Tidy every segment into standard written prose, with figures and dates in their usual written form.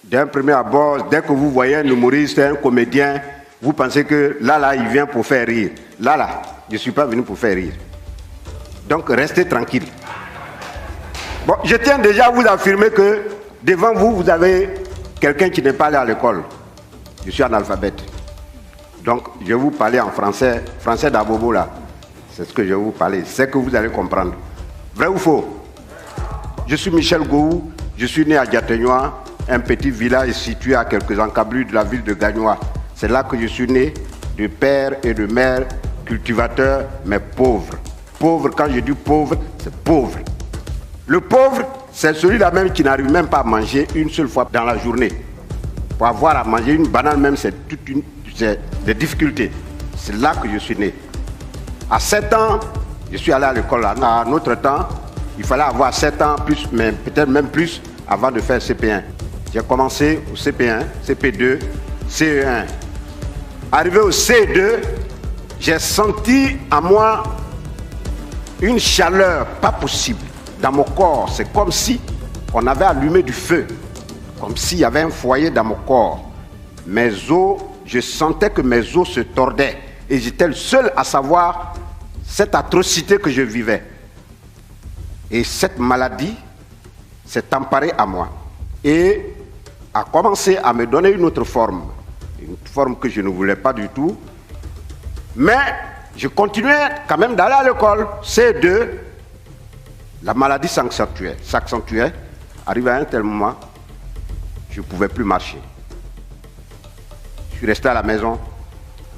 D'un premier abord, dès que vous voyez un humoriste, un comédien, vous pensez que là, il vient pour faire rire. Là, je ne suis pas venu pour faire rire. Donc, restez tranquille. Bon, je tiens déjà à vous affirmer que devant vous, vous avez quelqu'un qui n'est pas allé à l'école. Je suis analphabète. Donc, je vais vous parler en français, français d'Abobo là. C'est ce que je vais vous parler. C'est que vous allez comprendre. Vrai ou faux? Je suis Michel Gou, je suis né à Diateignois, un petit village situé à quelques encablures de la ville de Gagnois. C'est là que je suis né, de père et de mère, cultivateurs, mais pauvres. Pauvre, quand je dis pauvre, c'est pauvre. Le pauvre, c'est celui-là même qui n'arrive même pas à manger une seule fois dans la journée. Pour avoir à manger une banane même, c'est des difficultés. C'est là que je suis né. À 7 ans, je suis allé à l'école. À notre temps, il fallait avoir 7 ans, plus, mais peut-être même plus, avant de faire CP1. J'ai commencé au CP1, CP2, CE1. Arrivé au CE2, j'ai senti en moi une chaleur pas possible dans mon corps. C'est comme si on avait allumé du feu, comme s'il y avait un foyer dans mon corps. Mes os, je sentais que mes os se tordaient et j'étais le seul à savoir cette atrocité que je vivais. Et cette maladie s'est emparée à moi et a commencé à me donner une autre forme que je ne voulais pas du tout. Mais je continuais quand même d'aller à l'école. C2, la maladie s'accentuait. Arrivé à un tel moment, je ne pouvais plus marcher. Je suis resté à la maison,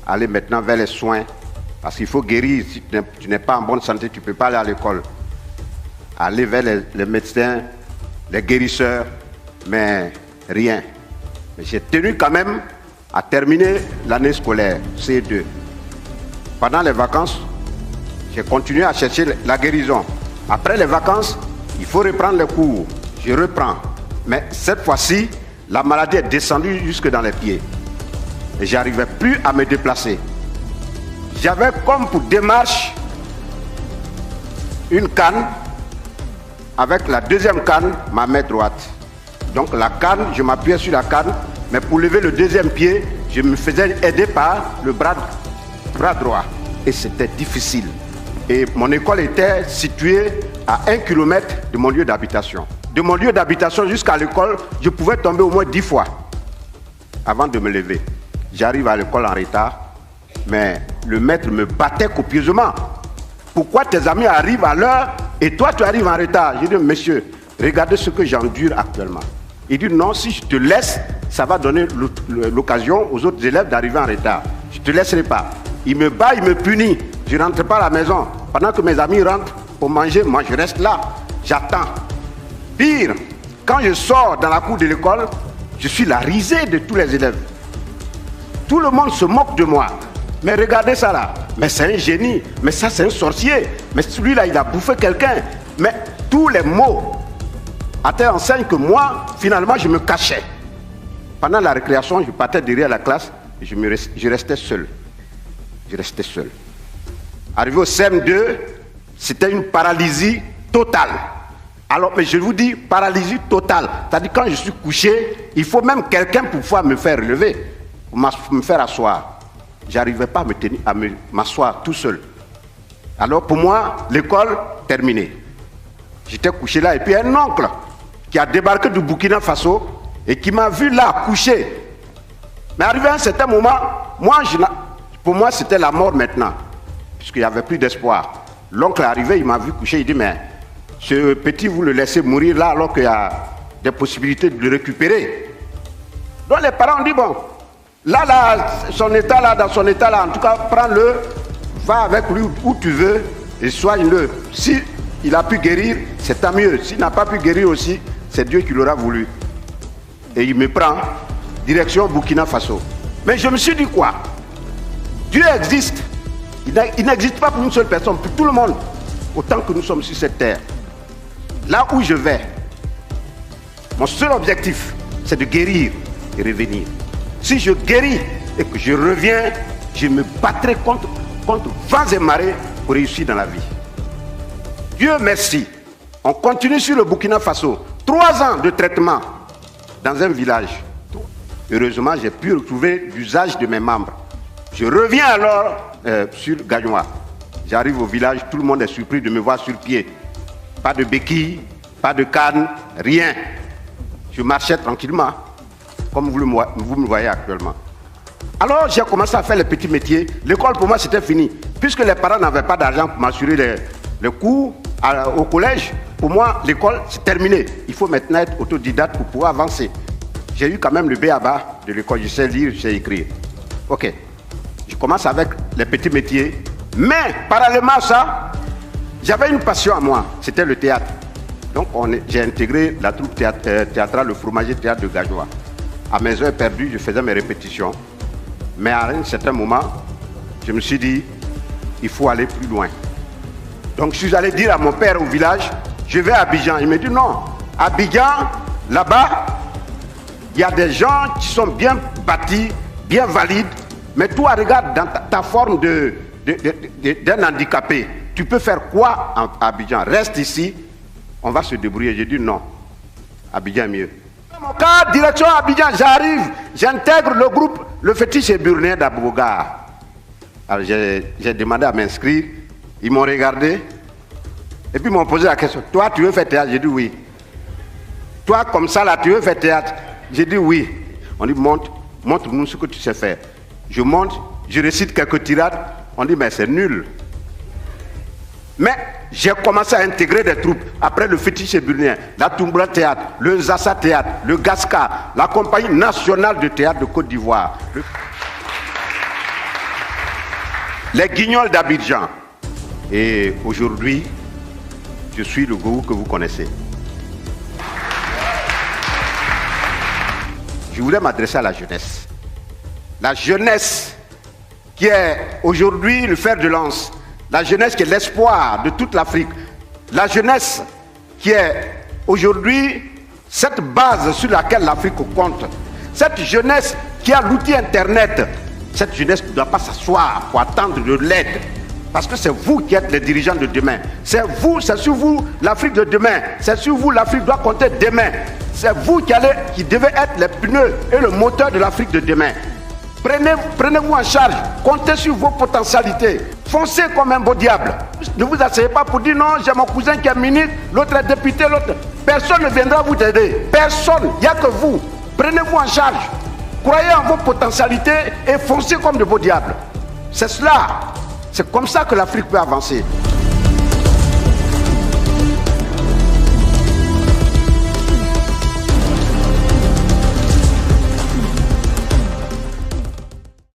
aller maintenant vers les soins, parce qu'il faut guérir. Si tu n'es pas en bonne santé, tu ne peux pas aller à l'école. Aller vers les médecins, les guérisseurs, mais rien. Mais j'ai tenu quand même à terminer l'année scolaire, C2. Pendant les vacances, j'ai continué à chercher la guérison. Après les vacances, il faut reprendre les cours. Je reprends. Mais cette fois-ci, la maladie est descendue jusque dans les pieds. Et je n'arrivais plus à me déplacer. J'avais comme pour démarche une canne, avec la deuxième canne, ma main droite. Donc la canne, je m'appuyais sur la canne, mais pour lever le deuxième pied, je me faisais aider par le bras droit. Et c'était difficile. Et mon école était située à 1 kilomètre de mon lieu d'habitation. De mon lieu d'habitation jusqu'à l'école, je pouvais tomber au moins 10 fois avant de me lever. J'arrive à l'école en retard, mais le maître me battait copieusement. Pourquoi tes amis arrivent à l'heure et toi tu arrives en retard? J'ai dit, monsieur, regardez ce que j'endure actuellement. Il dit, non, si je te laisse, ça va donner l'occasion aux autres élèves d'arriver en retard. Je ne te laisserai pas. Il me bat, il me punit. Je ne rentre pas à la maison. Pendant que mes amis rentrent pour manger, moi je reste là, j'attends. Pire, quand je sors dans la cour de l'école, je suis la risée de tous les élèves. Tout le monde se moque de moi. Mais regardez ça là. Mais c'est un génie. Mais ça c'est un sorcier. Mais celui-là il a bouffé quelqu'un. Mais tous les mots à telle enseigne que moi, finalement, je me cachais. Pendant la récréation, je partais derrière la classe et je restais seul. Je restais seul. Arrivé au CM2, c'était une paralysie totale. Alors, mais je vous dis, paralysie totale. C'est-à-dire, quand je suis couché, il faut même quelqu'un pour pouvoir me faire relever, pour me faire asseoir. Je n'arrivais pas à m'asseoir tout seul. Alors, pour moi, l'école, terminée. J'étais couché là, et puis un oncle qui a débarqué du Burkina Faso et qui m'a vu là, couché. Mais arrivé à un certain moment, pour moi, c'était la mort maintenant, puisqu'il n'y avait plus d'espoir. L'oncle est arrivé, il m'a vu coucher, il dit, mais ce petit, vous le laissez mourir là, alors qu'il y a des possibilités de le récupérer. Donc les parents ont dit, bon, là, dans son état là, en tout cas, prends-le, va avec lui où tu veux et soigne-le. Si il a pu guérir, c'est tant mieux. S'il n'a pas pu guérir aussi, c'est Dieu qui l'aura voulu. Et il me prend, direction Burkina Faso. Mais je me suis dit quoi? Dieu existe. Il n'existe pas pour une seule personne, pour tout le monde, autant que nous sommes sur cette terre. Là où je vais, mon seul objectif, c'est de guérir et revenir. Si je guéris et que je reviens, je me battrai contre vents et marées pour réussir dans la vie. Dieu merci. On continue sur le Burkina Faso. 3 ans de traitement dans un village. Heureusement, j'ai pu retrouver l'usage de mes membres. Je reviens alors sur Gagnoa. J'arrive au village, tout le monde est surpris de me voir sur pied. Pas de béquilles, pas de canne, rien. Je marchais tranquillement, comme vous me voyez actuellement. Alors j'ai commencé à faire les petits métiers. L'école pour moi c'était fini. Puisque les parents n'avaient pas d'argent pour m'assurer les cours au collège, pour moi l'école c'est terminé. Il faut maintenant être autodidacte pour pouvoir avancer. J'ai eu quand même le B.A.-ba de l'école, je sais lire, je sais écrire. Ok, je commence avec les petits métiers. Mais parallèlement à ça, j'avais une passion à moi, c'était le théâtre. Donc j'ai intégré la troupe théâtrale, le Fromager Théâtre de Gagnoa. À mes heures perdues, je faisais mes répétitions. Mais à un certain moment, je me suis dit, il faut aller plus loin. Donc je suis allé dire à mon père au village, je vais à Abidjan. Il me dit non, Abidjan, là-bas, il y a des gens qui sont bien bâtis, bien valides. Mais toi, regarde dans ta forme d'un handicapé. Tu peux faire quoi à Abidjan? Reste ici, on va se débrouiller. J'ai dit non, Abidjan est mieux. Dans mon cas, direction Abidjan, j'arrive, j'intègre le groupe Le Fétiche et Burnéen d'Abouga. Alors j'ai demandé à m'inscrire, ils m'ont regardé, et puis ils m'ont posé la question, toi tu veux faire théâtre? J'ai dit oui. Toi comme ça là, tu veux faire théâtre? J'ai dit oui. On dit montre-nous ce que tu sais faire. Je monte, je récite quelques tirades, on dit mais c'est nul. Mais j'ai commencé à intégrer des troupes. Après le Fétiche et Burnéen, la Toumbra Théâtre, le Zassa Théâtre, le Gasca, la Compagnie nationale de théâtre de Côte d'Ivoire, les Guignols d'Abidjan. Et aujourd'hui, je suis le gourou que vous connaissez. Je voulais m'adresser à la jeunesse. La jeunesse qui est aujourd'hui le fer de lance. La jeunesse qui est l'espoir de toute l'Afrique. La jeunesse qui est aujourd'hui cette base sur laquelle l'Afrique compte. Cette jeunesse qui a l'outil Internet. Cette jeunesse ne doit pas s'asseoir pour attendre de l'aide. Parce que c'est vous qui êtes les dirigeants de demain. C'est vous, c'est sur vous l'Afrique de demain. C'est sur vous l'Afrique doit compter demain. C'est vous qui devez être les pneus et le moteur de l'Afrique de demain. Prenez-vous en charge, comptez sur vos potentialités, foncez comme un beau diable. Ne vous asseyez pas pour dire non, j'ai mon cousin qui est ministre, l'autre est député, l'autre. Personne ne viendra vous aider, personne, il n'y a que vous. Prenez-vous en charge, croyez en vos potentialités et foncez comme de beaux diables. C'est cela, c'est comme ça que l'Afrique peut avancer.